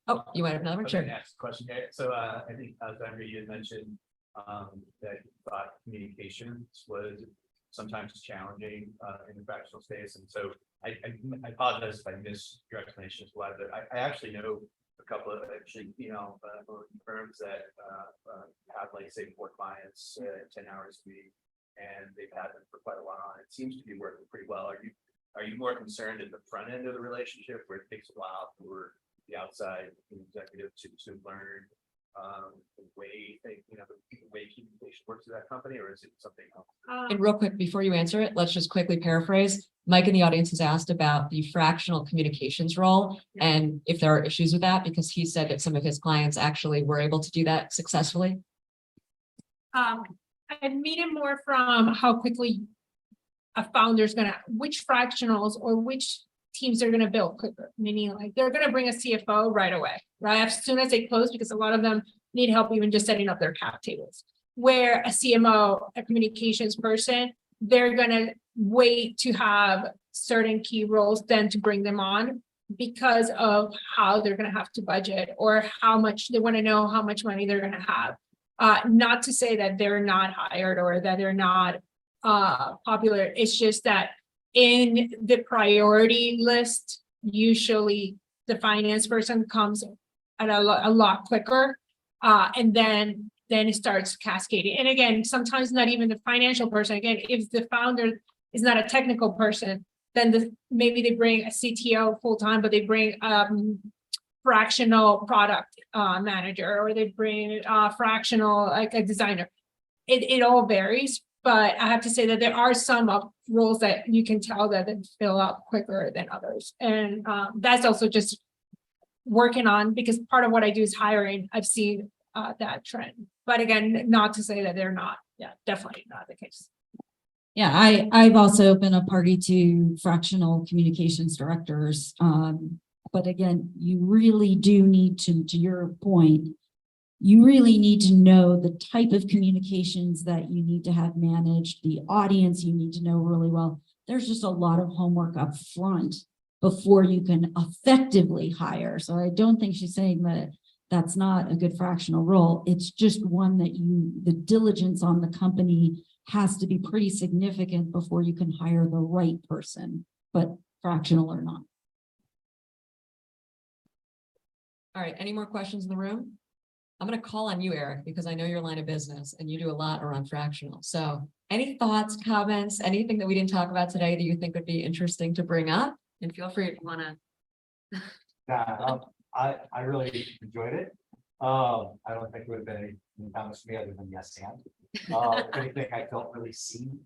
Oh, you might have another one, sure. Next question. Okay, so I think Alexandra, you had mentioned that you thought communications was sometimes challenging in the fractional space, and so I apologize if I missed your explanation as well, but I actually know a couple of firms that have, like, say, 4 clients, 10 hours a week, and they've had them for quite a while, and it seems to be working pretty well. Are you more concerned at the front end of the relationship, where it takes a while for the outside executive to learn the way communication works at that company, or is it something else? And real quick, before you answer it, let's just quickly paraphrase. Mike in the audience has asked about the fractional communications role and if there are issues with that, because he said that some of his clients actually were able to do that successfully. I mean it more from how quickly a founder's which fractionals or which teams they're gonna build quicker, meaning like they're gonna bring a CFO right away, right? As soon as they close, because a lot of them need help even just setting up their cap tables. Where a CMO, a communications person, they're gonna wait to have certain key roles then to bring them on because of how they're gonna have to budget or how much they want to know how much money they're gonna have. Not to say that they're not hired or that they're not popular. It's just that in the priority list, usually the finance person comes at a lot quicker. And then it starts cascading. And again, sometimes not even the financial person. Again, if the founder is not a technical person, then maybe they bring a CTO full time, but they bring fractional product manager, or they bring fractional, like a designer. It all varies. But I have to say that there are some roles that you can tell that they fill up quicker than others. And that's also just working on, because part of what I do is hiring. I've seen that trend. But again, not to say that they're not. Yeah, definitely not the case. Yeah, I've also been a party to fractional communications directors. But again, you really do need to your point, you really need to know the type of communications that you need to have managed, the audience you need to know really well. There's just a lot of homework up front before you can effectively hire. So I don't think she's saying that that's not a good fractional role. It's just one that the diligence on the company has to be pretty significant before you can hire the right person, but fractional or not. All right, any more questions in the room? I'm going to call on you, Eric, because I know your line of business and you do a lot around fractional. So any thoughts, comments, anything that we didn't talk about today that you think would be interesting to bring up? And feel free if you want to. Yeah, I really enjoyed it. I don't think it would have been any comments to me other than yes and. If anything, I felt really seen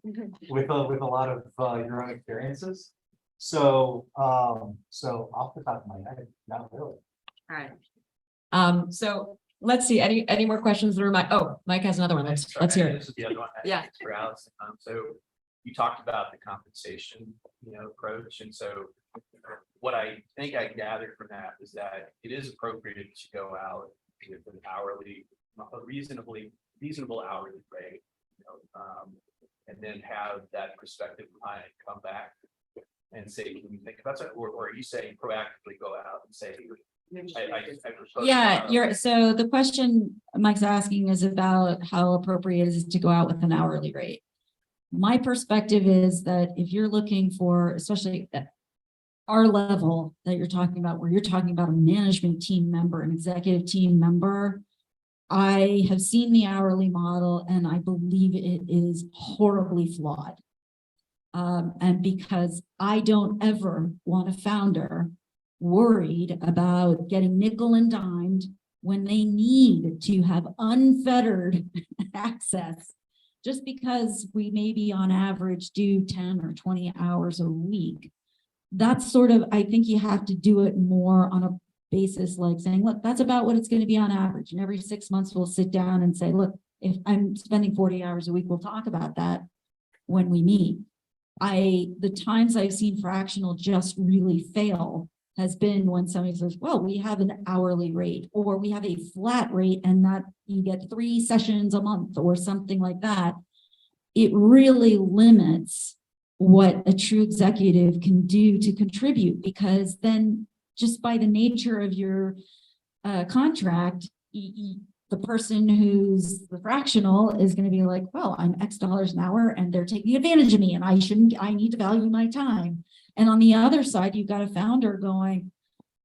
with a lot of your own experiences. So off the top of my head, not really. All right. So let's see, any more questions in the room? Oh, Mike has another one. Let's hear it. This is the other one. Yeah. For Allison. So you talked about the compensation, approach, and so what I think I gathered from that is that it is appropriate to go out with an a reasonable hourly rate, and then have that prospective client come back and say, "Can you think about it?" Or are you saying proactively go out and say, Yeah, so the question Mike's asking is about how appropriate is it to go out with an hourly rate. My perspective is that if you're looking for, especially at our level that you're talking about, where you're talking about a management team member, an executive team member, I have seen the hourly model and I believe it is horribly flawed. And because I don't ever want a founder worried about getting nickel and dimed when they need to have unfettered access, just because we maybe on average do 10 or 20 hours a week. That's sort of, I think you have to do it more on a basis like saying, look, that's about what it's going to be on average. And every 6 months we'll sit down and say, look, if I'm spending 40 hours a week, we'll talk about that when we meet. The times I've seen fractional just really fail has been when somebody says, well, we have an hourly rate, or we have a flat rate and that you get 3 sessions a month or something like that. It really limits what a true executive can do to contribute, because then just by the nature of your contract, the person who's the fractional is going to be like, well, I'm X dollars an hour and they're taking advantage of me and I need to value my time. And on the other side, you've got a founder going,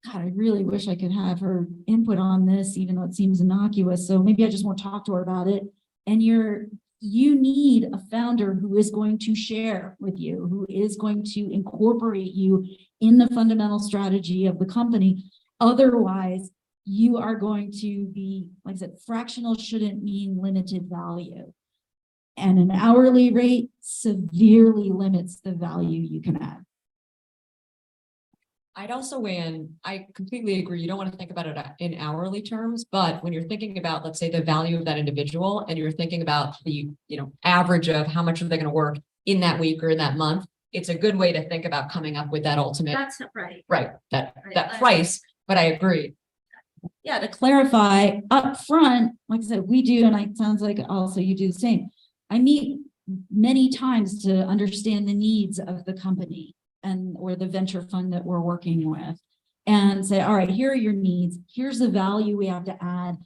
God, I really wish I could have her input on this, even though it seems innocuous. So maybe I just won't talk to her about it. And you need a founder who is going to share with you, who is going to incorporate you in the fundamental strategy of the company. Otherwise, you are going to be, like I said, fractional shouldn't mean limited value. And an hourly rate severely limits the value you can add. I'd also weigh in, I completely agree. You don't want to think about it in hourly terms, but when you're thinking about, let's say, the value of that individual, and you're thinking about the, average of how much are they going to work in that week or in that month, it's a good way to think about coming up with that ultimate, That's right. that price. But I agree. Yeah, to clarify up front, like I said, we do, and it sounds like also you do the same. I meet many times to understand the needs of the company or the venture fund that we're working with, and say, all right, here are your needs. Here's the value we have to add.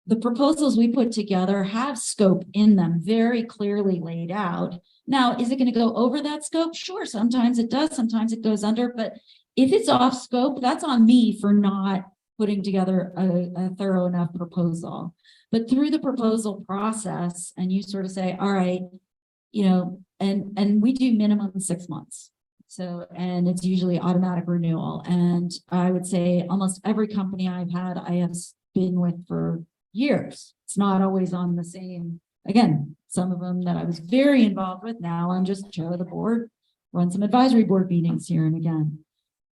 The proposals we put together have scope in them, very clearly laid out. Now, is it going to go over that scope? Sure, sometimes it does, sometimes it goes under, but if it's off scope, that's on me for not putting together a thorough enough proposal. But through the proposal process, and you sort of say, all right, and we do minimum 6 months. So, and it's usually automatic renewal. And I would say almost every company I've had, I have been with for years. It's not always on the same, again, some of them that I was very involved with. Now I'm just chair of the board, run some advisory board meetings here and again.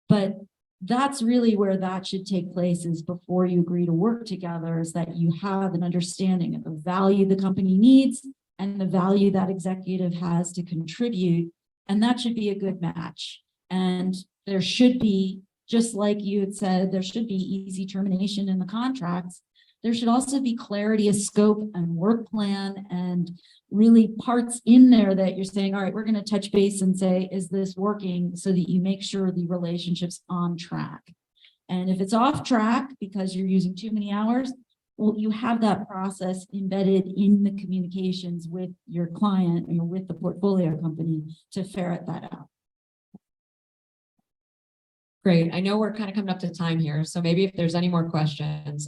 But that's really where that should take place, is before you agree to work together, is that you have an understanding of the value the company needs and the value that executive has to contribute. And that should be a good match. And there should be, just like you had said, there should be easy termination in the contracts. There should also be clarity of scope and work plan, and really parts in there that you're saying, all right, we're going to touch base and say, is this working, so that you make sure the relationship's on track. And if it's off track because you're using too many hours, well, you have that process embedded in the communications with your client or with the portfolio company to ferret that out. Great. I know we're kind of coming up to time here, so maybe if there's any more questions,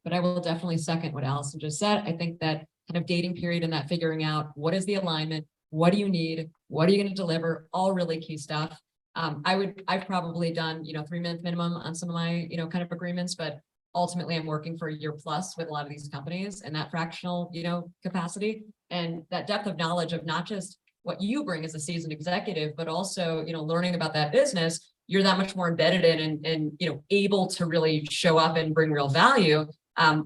but I will definitely second what Allison just said. I think that kind of dating period and that figuring out what is the alignment, what do you need, what are you going to deliver, all really key stuff. I've probably done, 3-month minimum on some of my, kind of agreements, but ultimately I'm working for a year plus with a lot of these companies and that fractional, capacity, and that depth of knowledge of not just what you bring as a seasoned executive, but also, learning about that business. You're that much more embedded in and able to really show up and bring real value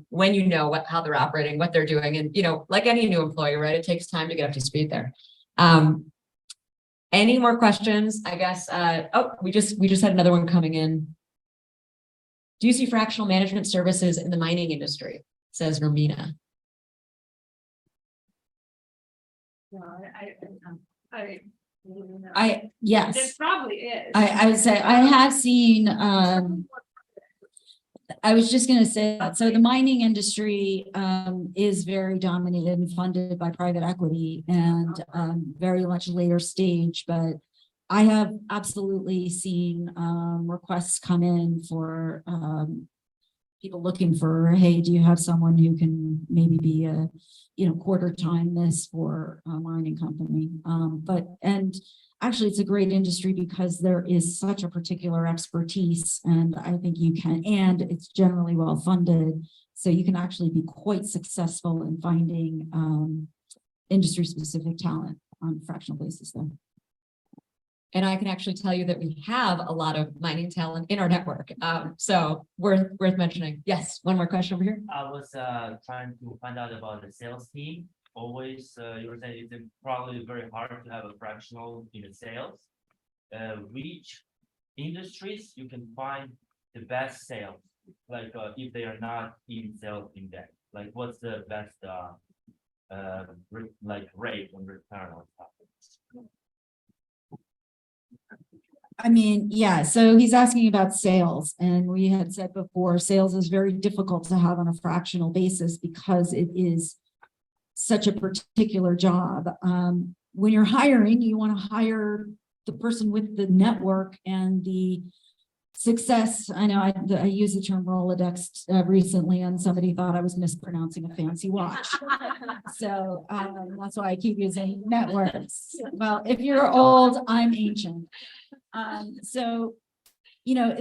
when you know how they're operating, what they're doing. And, like any new employee, right? It takes time to get up to speed there. Any more questions? I guess, we just had another one coming in. Do you see fractional management services in the mining industry? Says Romina. Yes. It probably is. I would say I have seen, I was just going to say that. So the mining industry is very dominated and funded by private equity, and very much later stage, but I have absolutely seen requests come in for people looking for, hey, do you have someone who can maybe be a, quarter time this for a mining company? And actually it's a great industry because there is such a particular expertise, and I think you can, and it's generally well funded. So you can actually be quite successful in finding industry specific talent on a fractional basis though. And I can actually tell you that we have a lot of mining talent in our network. So worth mentioning. Yes, one more question over here. I was trying to find out about the sales team. Always, you were saying it's probably very hard to have a fractional in the sales. Which industries you can find the best sales? Like if they are not in sales in that, like what's the best rate on return on top? I mean, yeah, so he's asking about sales, and we had said before, sales is very difficult to have on a fractional basis because it is such a particular job. When you're hiring, you want to hire the person with the network and the success. I know I used the term Rolodex recently, and somebody thought I was mispronouncing a fancy watch. So that's why I keep using networks. Well, if you're old, I'm ancient. So,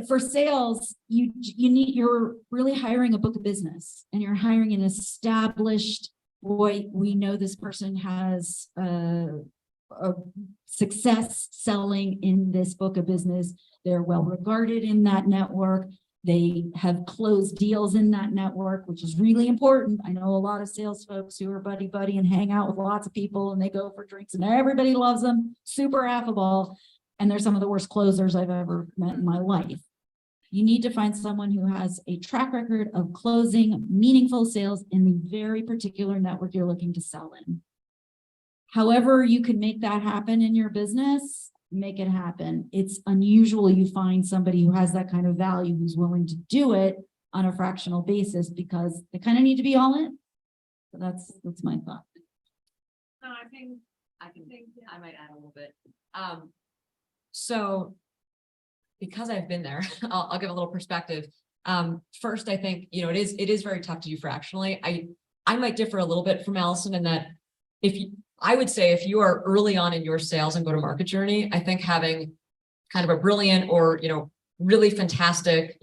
for sales, you're really hiring a book of business, and you're hiring an established, boy, we know this person has a success selling in this book of business. They're well regarded in that network. They have closed deals in that network, which is really important. I know a lot of sales folks who are buddy and hang out with lots of people, and they go for drinks and everybody loves them, super affable. And they're some of the worst closers I've ever met in my life. You need to find someone who has a track record of closing meaningful sales in the very particular network you're looking to sell in. However, you can make that happen in your business, make it happen. It's unusual you find somebody who has that kind of value, who's willing to do it on a fractional basis, because they kind of need to be all in. So that's my thought. No, I think, I might add a little bit. So because I've been there, I'll give a little perspective. First, I think, it is very tough to do fractionally. I might differ a little bit from Allison in that I would say if you are early on in your sales and go-to-market journey, I think having kind of a brilliant or, really fantastic,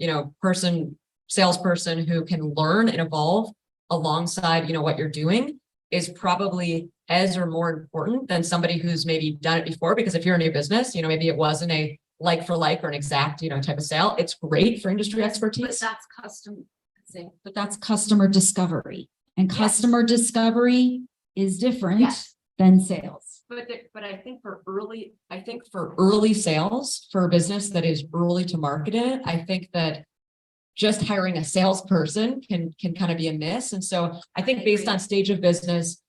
salesperson who can learn and evolve alongside, what you're doing is probably as or more important than somebody who's maybe done it before. Because if you're a new business, maybe it wasn't a like for like or an exact, type of sale. It's great for industry expertise. But that's customer discovery, and customer discovery is different than sales. But I think for early sales for a business that is early to market it, I think that just hiring a salesperson can kind of be a miss. And so I think based on stage of business,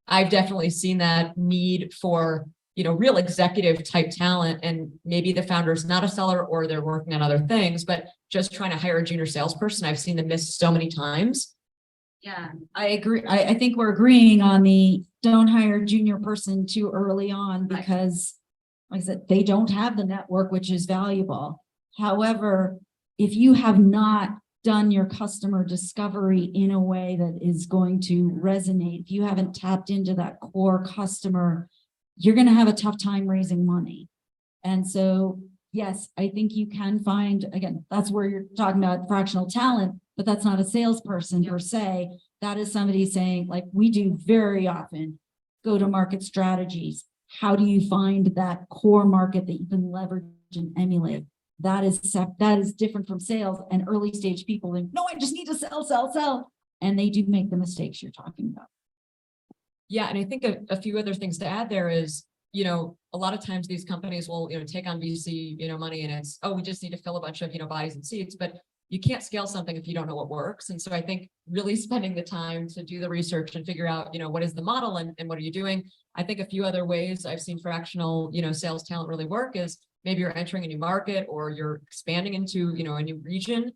I've definitely seen that need for, real executive type talent, and maybe the founder is not a seller or they're working on other things, but just trying to hire a junior salesperson. I've seen them miss so many times. Yeah, I agree. I think we're agreeing on the don't hire a junior person too early on, because like I said, they don't have the network, which is valuable. However, if you have not done your customer discovery in a way that is going to resonate, if you haven't tapped into that core customer, you're going to have a tough time raising money. And so, yes, I think you can find, again, that's where you're talking about fractional talent, but that's not a salesperson per se. That is somebody saying, like we do very often, go-to-market strategies. How do you find that core market that you can leverage and emulate? That is different from sales, and early stage people think, no, I just need to sell. And they do make the mistakes you're talking about. Yeah. And I think a few other things to add there is, a lot of times these companies will, take on VC, money, and it's, we just need to fill a bunch of, bodies and seats, but you can't scale something if you don't know what works. And so I think really spending the time to do the research and figure out, what is the model and what are you doing? I think a few other ways I've seen fractional, sales talent really work is maybe you're entering a new market or you're expanding into, a new region.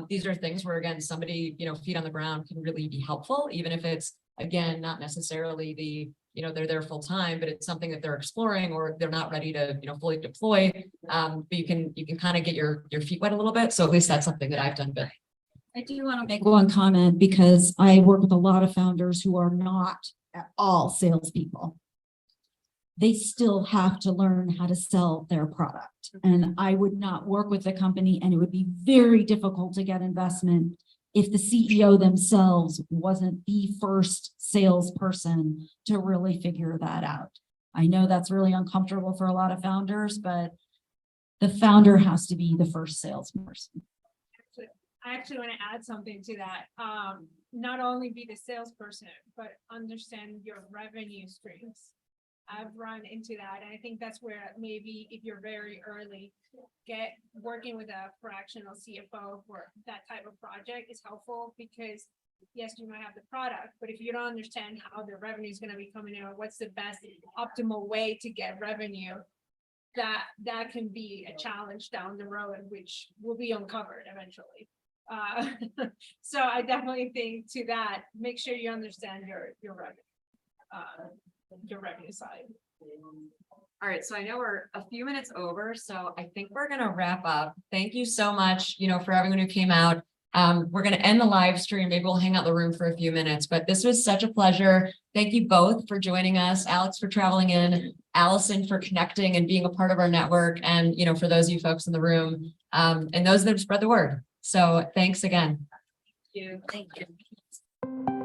These are things where, again, somebody, feet on the ground can really be helpful, even if it's, again, not necessarily the, they're there full time, but it's something that they're exploring or they're not ready to, fully deploy. But you can kind of get your feet wet a little bit. So at least that's something that I've done. But I do want to make one comment because I work with a lot of founders who are not at all salespeople. They still have to learn how to sell their product. And I would not work with a company, and it would be very difficult to get investment if the CEO themselves wasn't the first salesperson to really figure that out. I know that's really uncomfortable for a lot of founders, but the founder has to be the first salesperson. I actually want to add something to that. Not only be the salesperson, but understand your revenue streams. I've run into that, and I think that's where maybe if you're very early, working with a fractional CFO for that type of project is helpful, because yes, you might have the product, but if you don't understand how the revenue is going to be coming in, or what's the best optimal way to get revenue, that can be a challenge down the road, which will be uncovered eventually. So I definitely think to that, make sure you understand your revenue side. All right, so I know we're a few minutes over, so I think we're gonna wrap up. Thank you so much, for everyone who came out. We're gonna end the live stream. Maybe we'll hang out in the room for a few minutes, but this was such a pleasure. Thank you both for joining us. Alex for traveling in, Allison for connecting and being a part of our network, and for those of you folks in the room, and those that have spread the word. So thanks again. Thank you.